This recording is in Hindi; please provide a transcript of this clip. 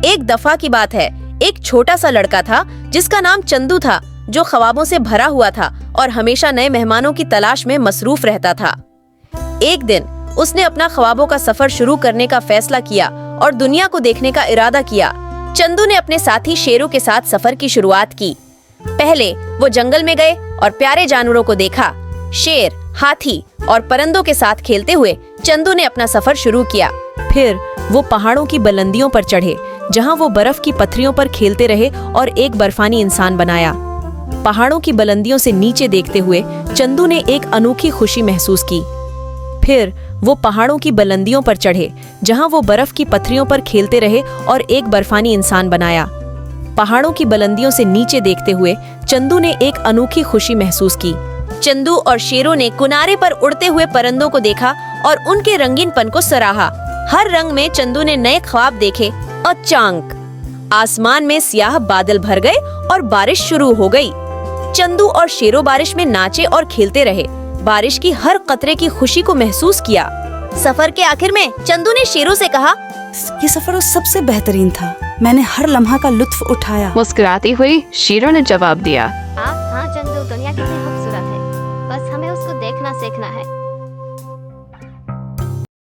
एक दफा की बात है, एक छोटा सा लड़का था जिसका नाम चंदू था, जो ख्वाबों से भरा हुआ था और हमेशा नए मेहमानों की तलाश में मसरूफ रहता था। एक दिन उसने अपना ख्वाबों का सफर शुरू करने का फैसला किया और दुनिया को देखने का इरादा किया। चंदू ने अपने साथी शेरों के साथ सफर की शुरुआत की। पहले वो जंगल में गए और प्यारे जानवरों को देखा। शेर, हाथी और परिंदों के साथ खेलते हुए चंदू ने अपना सफर शुरू किया। फिर वो पहाड़ों की बुलंदियों पर चढ़े, जहां वो बर्फ की पत्थरियों पर खेलते रहे और एक बर्फानी इंसान बनाया। पहाड़ों की बुलंदियों से नीचे देखते हुए चंदू ने एक अनोखी खुशी महसूस की। फिर वो पहाड़ों की बुलंदियों पर चढ़े, जहां वो बर्फ की पत्थरियों पर खेलते रहे और एक बर्फानी इंसान बनाया। पहाड़ों की बुलंदियों से नीचे देखते हुए चंदू ने एक अनोखी खुशी महसूस की। चंदू और शेरों ने किनारे पर उड़ते हुए परिंदों को देखा और उनके रंगीनपन को सराहा। हर रंग में चंदू ने नए ख्वाब देखे। अचानक आसमान में स्याह बादल भर गए और बारिश शुरू हो गई। चंदू और शेरों बारिश में नाचे और खेलते रहे। बारिश की हर कतरे की खुशी को महसूस किया। सफर के आखिर में चंदू ने शेरों से कहा, ये सफर सबसे बेहतरीन था। मैंने हर लम्हा का लुत्फ उठाया। मुस्कुराती हुई शेरों ने जवाब दिया, हाँ चंदू, दुनिया कितनी खूबसूरत है, बस हमें उसको देखना सीखना है।